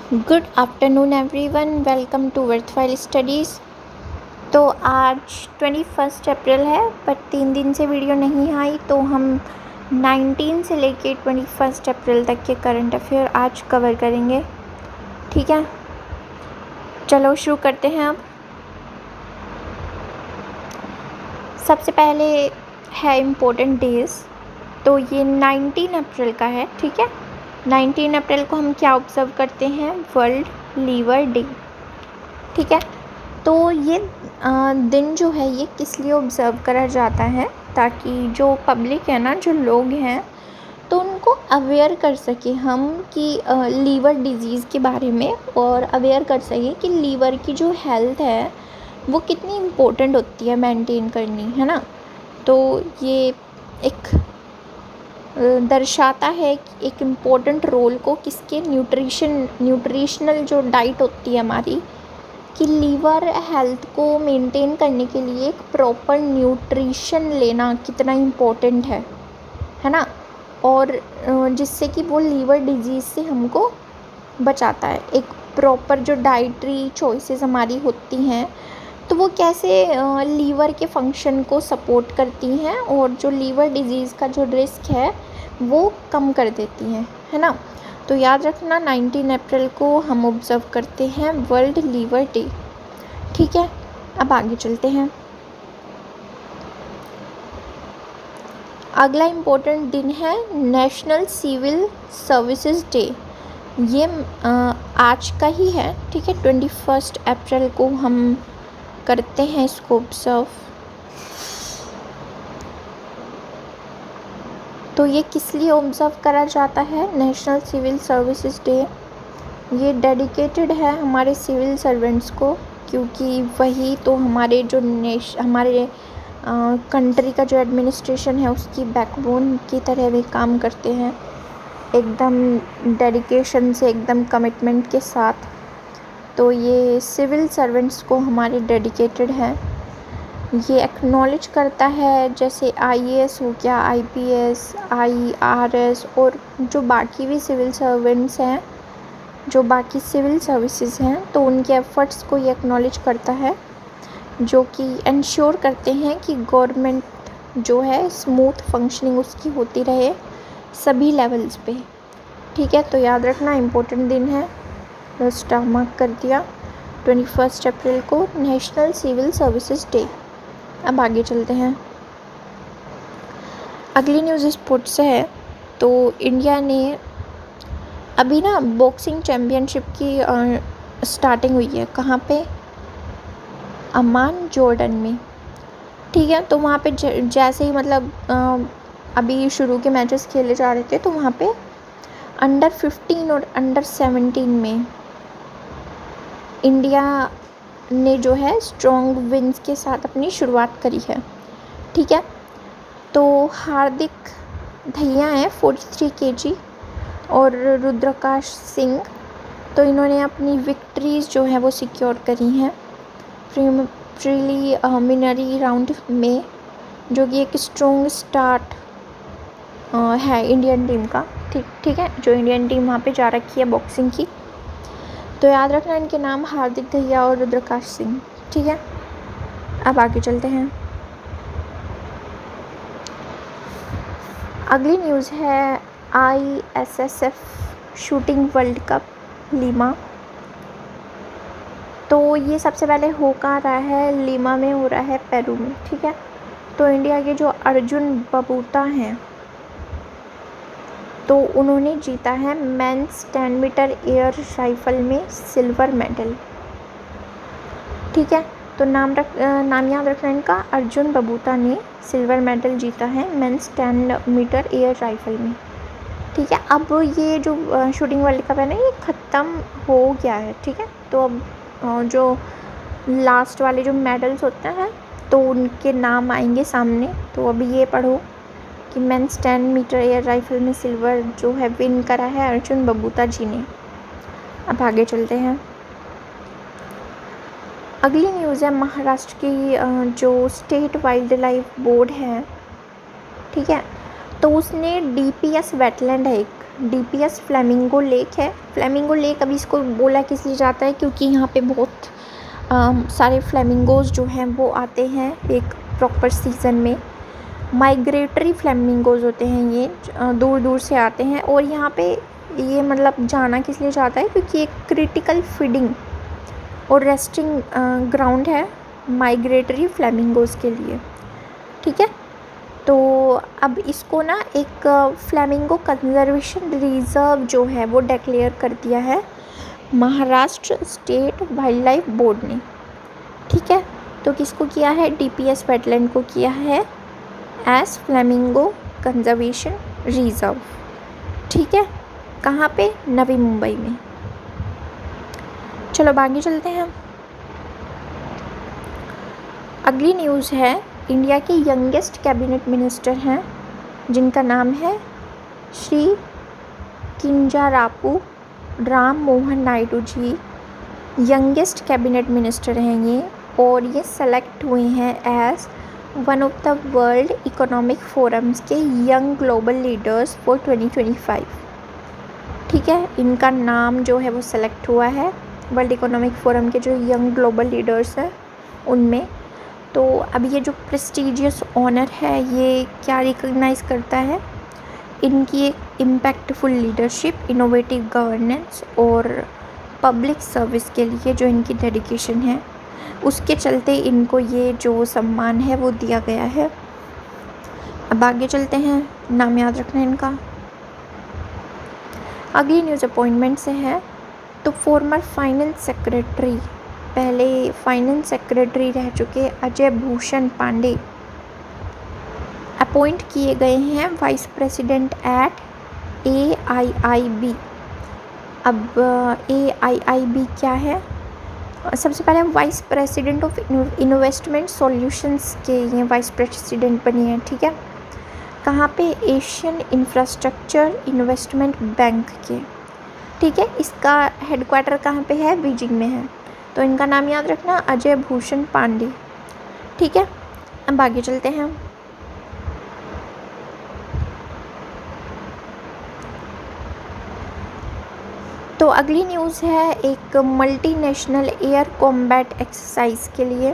Good afternoon everyone, welcome to worthwhile studies. तो आज 21 अप्रैल है, बट 3 दिन से वीडियो नहीं आई, तो हम 19 से लेके 21 अप्रैल तक के करंट अफेयर आज कवर करेंगे। ठीक है, चलो शुरू करते हैं। अब सबसे पहले है इम्पोर्टेंट डेज़, तो ये 19 अप्रैल का है। ठीक है, 19 अप्रैल को हम क्या ऑब्ज़र्व करते हैं? World liver day. ठीक है, तो ये दिन जो है ये किस लिए ऑब्ज़र्व करा जाता है? ताकि जो पब्लिक है ना, जो लोग हैं, तो उनको अवेयर कर सके हम कि लीवर डिज़ीज़ के बारे में, और अवेयर कर सके कि लीवर की जो हेल्थ है वो कितनी इम्पोर्टेंट होती है मेंटेन करनी, है ना। तो ये एक दर्शाता है कि एक इम्पोर्टेंट रोल को किसके न्यूट्रिशनल जो डाइट होती है हमारी, कि लीवर हेल्थ को मेंटेन करने के लिए एक प्रॉपर न्यूट्रिशन लेना कितना इम्पोर्टेंट है ना। और जिससे कि वो लीवर डिजीज़ से हमको बचाता है। एक प्रॉपर जो डाइटरी चॉइसेस हमारी होती हैं, तो वो कैसे लीवर के फंक्शन को सपोर्ट करती हैं और जो लीवर डिजीज़ का जो रिस्क है वो कम कर देती हैं, है ना। तो याद रखना, 19 अप्रैल को हम ऑब्ज़र्व करते हैं वर्ल्ड लीवर डे। ठीक है, अब आगे चलते हैं। अगला इम्पोर्टेंट दिन है नेशनल सिविल सर्विसेज डे। ये आज का ही है। ठीक है, 21 अप्रैल को हम करते हैं इसको ऑब्ज़र्व। तो ये किस लिए ऑब्ज़र्व करा जाता है नेशनल सिविल सर्विसेज डे? ये डेडिकेटेड है हमारे सिविल सर्वेंट्स को, क्योंकि वही तो हमारे जो हमारे कंट्री का जो एडमिनिस्ट्रेशन है उसकी बैकबोन की तरह वे काम करते हैं, एकदम डेडिकेशन से, एकदम कमिटमेंट के साथ। तो ये सिविल सर्वेंट्स को हमारे डेडिकेटेड है। ये एक्नॉलेज करता है, जैसे आईएएस हो गया, आईपीएस, आईआरएस, और जो बाकी भी सिविल सर्वेंट्स हैं, जो बाकी सिविल सर्विसेज हैं, तो उनके एफ़र्ट्स को ये एक्नॉलेज करता है, जो कि इंश्योर करते हैं कि गवर्नमेंट जो है स्मूथ फंक्शनिंग उसकी होती रहे सभी लेवल्स पे। ठीक है, तो याद रखना, इम्पोर्टेंट दिन है, बस स्टार मार्क कर दिया। 21 अप्रैल को नेशनल सिविल सर्विसेज डे। अब आगे चलते हैं। अगली न्यूज़ स्पोर्ट्स से है। तो इंडिया ने अभी ना बॉक्सिंग चैम्पियनशिप की स्टार्टिंग हुई है। कहाँ पे? अमान, जॉर्डन में। ठीक है, तो वहाँ पे जैसे ही मतलब अभी शुरू के मैचेस खेले जा रहे थे, तो वहाँ पे अंडर 15 और अंडर 17 में इंडिया ने जो है स्ट्रॉन्ग विन्स के साथ अपनी शुरुआत करी है। ठीक है, तो हार्दिक धैया हैं 43 केजी, और रुद्रकाश सिंह, तो इन्होंने अपनी विक्ट्रीज़ जो है वो सिक्योर करी हैं प्रीलिमिनरी राउंड में, जो कि एक स्ट्रॉन्ग स्टार्ट है इंडियन टीम का। ठीक है, जो इंडियन टीम वहाँ पे जा रखी है बॉक्सिंग की। तो याद रखना, इनके नाम हार्दिक धैया और रुद्रकाश सिंह। ठीक है, अब आगे चलते हैं। अगली न्यूज़ है ISSF shooting world cup Lima. तो ये सबसे पहले हो कहाँ रहा है? लीमा में हो रहा है, पेरू में। ठीक है, तो इंडिया के जो अर्जुन बबूता हैं, तो उन्होंने जीता है मेंस 10 मीटर एयर राइफल में सिल्वर मेडल। ठीक है, तो नाम याद रखना इनका, अर्जुन बबूता ने सिल्वर मेडल जीता है मेंस 10 मीटर एयर राइफल में। ठीक है, अब ये जो शूटिंग वर्ल्ड कप है ना, ये ख़त्म हो गया है। ठीक है, तो अब जो लास्ट वाले जो मेडल्स होते हैं, तो उनके नाम आएंगे सामने। तो अभी ये पढ़ो कि मेंस 10 मीटर एयर राइफल में सिल्वर जो है विन करा है अर्जुन बबूता जी ने। अब आगे चलते हैं। अगली न्यूज़ है महाराष्ट्र की जो स्टेट वाइल्ड लाइफ बोर्ड है। ठीक है, तो उसने DPS वेटलैंड है एक, DPS फ्लेमिंगो लेक है। फ्लेमिंगो लेक अभी इसको बोला किस लिए जाता है क्योंकि यहाँ पे बहुत सारे फ्लेमिंगोज जो हैं वो आते हैं एक प्रॉपर सीज़न में। माइग्रेटरी फ्लेमिंगोज होते हैं ये, दूर दूर से आते हैं और यहाँ पे ये मतलब जाना किस लिए जाता है क्योंकि एक क्रिटिकल फीडिंग और रेस्टिंग ग्राउंड है माइग्रेटरी फ्लेमिंगोज के लिए। ठीक है, तो अब इसको ना एक फ्लेमिंगो कंजर्वेशन रिजर्व जो है वो डिक्लेयर कर दिया है Maharashtra state wild life board ने। ठीक है, तो किसको किया है? DPS वेटलैंड को किया है एज फ्लेमिंगो कंजर्वेशन रिजर्व। ठीक है, कहाँ पे? नवी मुंबई में। चलो आगे चलते हैं। अगली न्यूज़ है इंडिया के यंगेस्ट कैबिनेट मिनिस्टर हैं जिनका नाम है Shri Kinjarapu Ram Mohan Naidu ji. Youngest cabinet minister हैं ये और ये सेलेक्ट हुए हैं as one of the world economic forums के यंग ग्लोबल लीडर्स फॉर 2025। ठीक है, इनका नाम जो है वो सेलेक्ट हुआ है वर्ल्ड इकोनॉमिक फोरम के जो यंग ग्लोबल लीडर्स हैं उनमें। तो अब ये जो प्रेस्टिजियस ऑनर है ये क्या रिकॉग्नाइज़ करता है? इनकी एक इम्पैक्टफुल लीडरशिप, इनोवेटिव गवर्नेंस और पब्लिक सर्विस के लिए जो इनकी डेडिकेशन है उसके चलते इनको ये जो सम्मान है वो दिया गया है। अब आगे चलते हैं, नाम याद रखना है इनका। अगली न्यूज़ अपॉइंटमेंट से है। तो फॉर्मर फाइनेंस सेक्रेटरी, पहले फाइनेंस सेक्रेटरी रह चुके अजय भूषण पांडे अपॉइंट किए गए हैं वाइस प्रेसिडेंट एट AIIB। अब AIIB क्या है? सबसे पहले vice president of investment solutions के ये वाइस प्रेसिडेंट बनी है। ठीक है, कहाँ पे? एशियन इंफ्रास्ट्रक्चर इन्वेस्टमेंट बैंक के। ठीक है, इसका हेडक्वार्टर कहाँ पे है? बीजिंग में है। तो इनका नाम याद रखना अजय भूषण पांडे। ठीक है, अब आगे चलते हैं। तो अगली न्यूज़ है एक मल्टीनेशनल एयर कॉम्बैट एक्सरसाइज के लिए।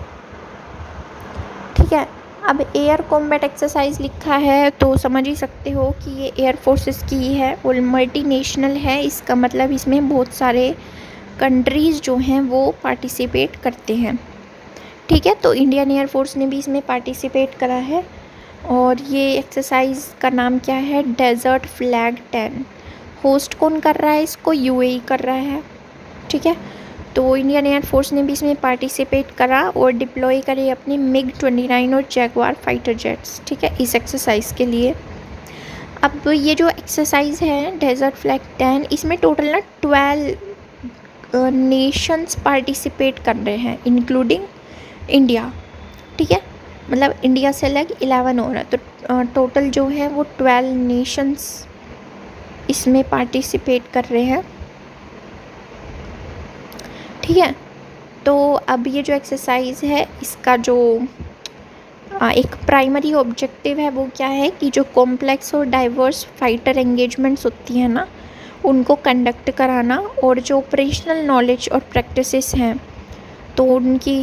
ठीक है, अब एयर कॉम्बैट एक्सरसाइज लिखा है तो समझ ही सकते हो कि ये एयर फोर्सेस की है और मल्टीनेशनल है। इसका मतलब इसमें बहुत सारे कंट्रीज़ जो हैं वो पार्टिसिपेट करते हैं। ठीक है, तो इंडियन एयर फोर्स ने भी इसमें पार्टिसिपेट करा है और ये एक्सरसाइज का नाम क्या है? Desert flag 10। होस्ट कौन कर रहा है इसको? UAE कर रहा है। ठीक है, तो इंडियन एयर फोर्स ने भी इसमें पार्टिसिपेट करा और डिप्लॉय करे अपने MiG-29 और जैगवार फाइटर जेट्स। ठीक है, इस एक्सरसाइज के लिए। अब ये जो एक्सरसाइज है डेजर्ट फ्लैग 10, इसमें टोटल ना 12 नेशंस पार्टिसिपेट कर रहे हैं इंक्लूडिंग इंडिया। ठीक है, मतलब इंडिया से अलग 11 हो रहा है, तो टोटल जो है वो 12 नेशंस इसमें पार्टिसिपेट कर रहे हैं। ठीक है, तो अब ये जो एक्सरसाइज है इसका जो एक प्राइमरी ऑब्जेक्टिव है वो क्या है कि जो कॉम्प्लेक्स और डाइवर्स फाइटर एंगेजमेंट्स होती हैं ना उनको कंडक्ट कराना और जो ऑपरेशनल नॉलेज और प्रैक्टिसेस हैं तो उनकी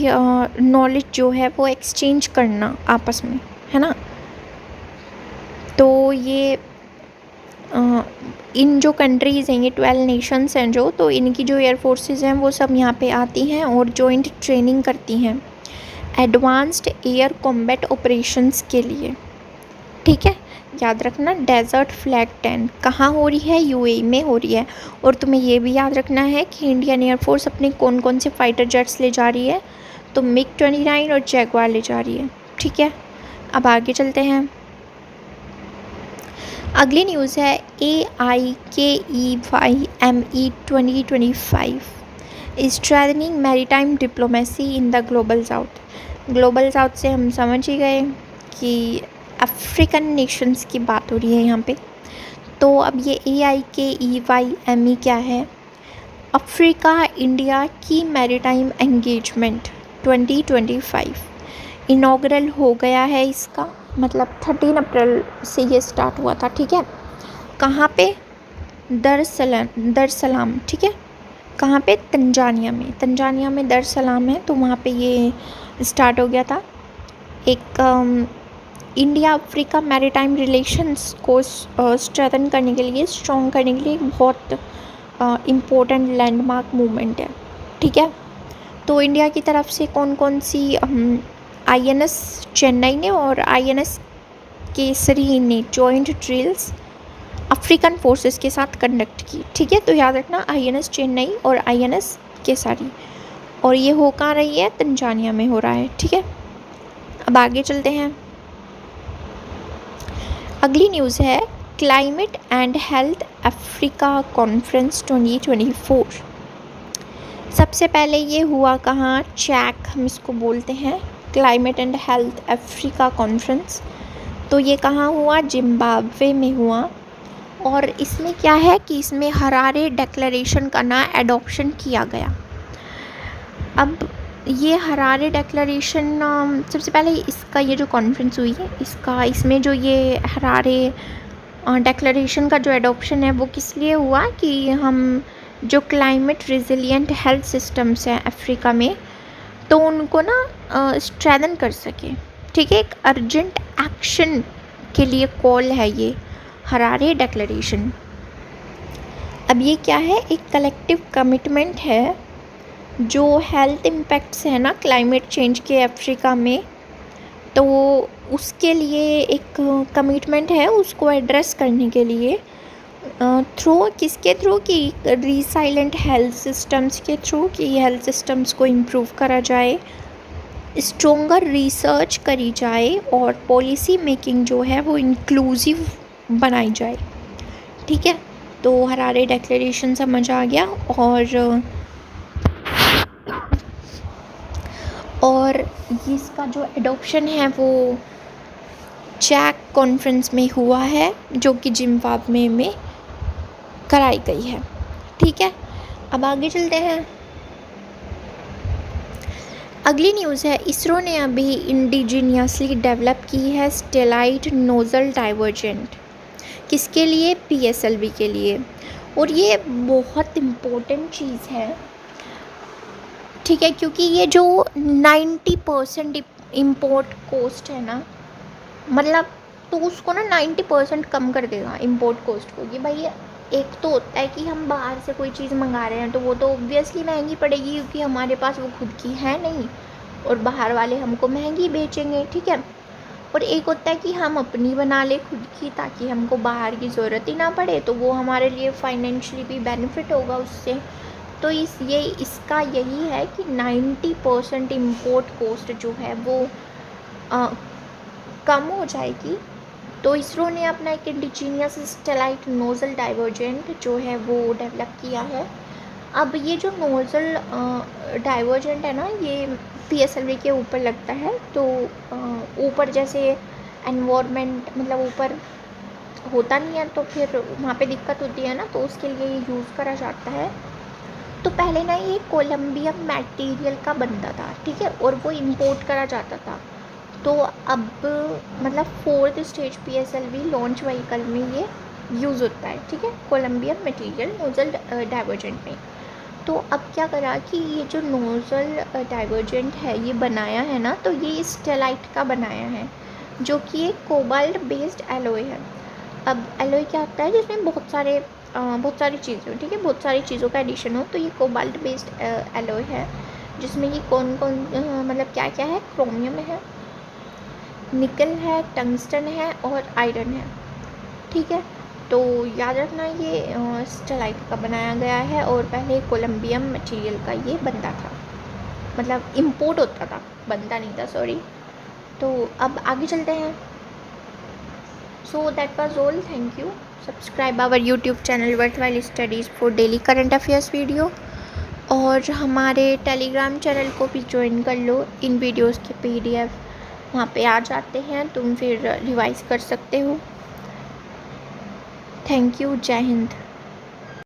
नॉलेज जो है वो एक्सचेंज करना आपस में, है ना। तो ये इन जो कंट्रीज़ हैं ये 12 नेशंस हैं जो, तो इनकी जो एयर फोर्सेस हैं वो सब यहाँ पे आती हैं और जॉइंट ट्रेनिंग करती हैं एडवांस्ड एयर कॉम्बैट ऑपरेशंस के लिए। ठीक है, याद रखना डेजर्ट फ्लैग 10 कहाँ हो रही है? UAE में हो रही है। और तुम्हें ये भी याद रखना है कि इंडियन एयरफोर्स अपने कौन कौन से फाइटर जेट्स ले जा रही है, तो MiG-29 और जैगवार ले जा रही है। ठीक है, अब आगे चलते हैं। अगली न्यूज़ है AIKEYME 2025 is strengthening maritime diplomacy in the global south. Global south से हम समझ ही गए कि अफ्रीकन नेशंस की बात हो रही है यहाँ पे। तो अब ये AIKEYME क्या है? अफ्रीका इंडिया की मैरीटाइम एंगेजमेंट 2025 इनॉग्रल हो गया है इसका, मतलब 13 अप्रैल से ये स्टार्ट हुआ था। ठीक है, कहाँ पे? दरसलाम, ठीक है। कहाँ पे? तंजानिया में दरसलाम है, तो वहाँ पे ये स्टार्ट हो गया था। एक इंडिया अफ्रीका मैरीटाइम रिलेशंस को स्ट्रेंथन करने के लिए, स्ट्रॉन्ग करने के लिए एक बहुत इम्पोर्टेंट लैंडमार्क मूवमेंट है, ठीक है। तो इंडिया की तरफ से कौन कौन सी INS चेन्नई ने और INS केसरी ने जॉइंट ड्रिल्स अफ्रीकन फोर्सेस के साथ कंडक्ट की, ठीक है। तो याद रखना INS चेन्नई और INS केसरी, और ये हो कहाँ रही है? तंजानिया में हो रहा है, ठीक है। अब आगे चलते हैं। अगली न्यूज़ है climate and health Africa conference 2024। सबसे पहले ये हुआ कहाँ? चैक हम इसको बोलते हैं, climate and health Africa conference. तो ये कहाँ हुआ? जिम्बाब्वे में हुआ। और इसमें क्या है कि इसमें हरारे डिक्लेरेशन का ना एडॉप्शन किया गया। अब ये हरारे डिक्लेरेशन, सबसे पहले इसका ये जो कॉन्फ्रेंस हुई है इसमें जो ये हरारे डिक्लेरेशन का जो एडॉप्शन है वो किस लिए हुआ कि हम जो क्लाइमेट रिजिलियंट हेल्थ सिस्टम्स हैं अफ्रीका में, तो उनको ना स्ट्रेंथन कर सके, ठीक है। एक अर्जेंट एक्शन के लिए कॉल है ये हरारे डिक्लेरेशन। अब ये क्या है? एक कलेक्टिव कमिटमेंट है जो हेल्थ इम्पैक्ट्स है ना क्लाइमेट चेंज के अफ्रीका में, तो उसके लिए एक कमिटमेंट है उसको एड्रेस करने के लिए किसके थ्रू? कि रिसाइलेंट हेल्थ सिस्टम्स के थ्रू, कि हेल्थ सिस्टम्स को इम्प्रूव करा जाए, स्ट्रोंगर रिसर्च करी जाए और पॉलिसी मेकिंग जो है वो इंक्लूसिव बनाई जाए, ठीक है। तो हरारे डिक्लेरेशन समझ आ गया। और इसका जो एडॉप्शन है वो चैक कॉन्फ्रेंस में हुआ है जो कि जिम्बाब्वे में कराई गई है, ठीक है। अब आगे चलते हैं। अगली न्यूज़ है इसरो ने अभी इंडिजीनियसली डेवलप की है स्टेलाइट नोजल डाइवर्जेंट। किसके लिए? PSLV के लिए। और ये बहुत इम्पोर्टेंट चीज़ है, ठीक है, क्योंकि ये जो 90% इम्पोर्ट कॉस्ट है ना, मतलब तो उसको ना 90% कम कर देगा इम्पोर्ट कॉस्ट को। कि भाई एक तो होता है कि हम बाहर से कोई चीज़ मंगा रहे हैं तो वो तो ऑब्वियसली महंगी पड़ेगी क्योंकि हमारे पास वो खुद की है नहीं, और बाहर वाले हमको महंगी बेचेंगे, ठीक है। और एक होता है कि हम अपनी बना ले खुद की ताकि हमको बाहर की ज़रूरत ही ना पड़े, तो वो हमारे लिए फाइनेंशियली भी बेनिफिट होगा उससे। तो इसका यही है कि 90% इम्पोर्ट कॉस्ट जो है वो कम हो जाएगी। तो इसरो ने अपना एक इंडिजीनियस स्टेलाइट नोजल डाइवर्जेंट जो है वो डेवलप किया है। अब ये जो नोजल डाइवर्जेंट है ना, ये PSLV के ऊपर लगता है। तो ऊपर जैसे एनवायरनमेंट मतलब ऊपर होता नहीं है तो फिर वहाँ पे दिक्कत होती है ना, तो उसके लिए ये यूज़ करा जाता है। तो पहले ना ये कोलंबियन मटेरियल का बनता था, ठीक है, और वो इंपोर्ट करा जाता था। तो अब मतलब 4th stage PSLV launch vehicle में ये यूज़ होता है, ठीक है, कोलंबियन मटेरियल नोजल डाइवर्जेंट में। तो अब क्या करा कि ये जो नोजल डाइवर्जेंट है ये बनाया है ना, तो ये स्टेलाइट का बनाया है जो कि एक कोबाल्ट बेस्ड एलॉय है। अब एलॉय क्या होता है? जिसमें बहुत सारी चीज़ें हो, ठीक है, बहुत सारी चीज़ों का एडिशन हो। तो ये कोबाल्ट बेस्ड एलॉय है जिसमें ये कौन मतलब क्या क्या है? क्रोमियम है, निकल है, टंगस्टन है और आयरन है, ठीक है। तो याद रखना ये स्टेलाइट का बनाया गया है और पहले कोलंबियन मटेरियल का ये बनता था, मतलब इंपोर्ट होता था, बनता नहीं था, सॉरी। तो अब आगे चलते हैं। So that was all, thank you. Subscribe our YouTube channel worthwhile studies for daily current affairs video, और हमारे टेलीग्राम चैनल को भी ज्वाइन कर लो। इन वीडियोज़ के PDF वहाँ पे आ जाते हैं, तुम फिर रिवाइज कर सकते हो। थैंक यू, जय हिंद।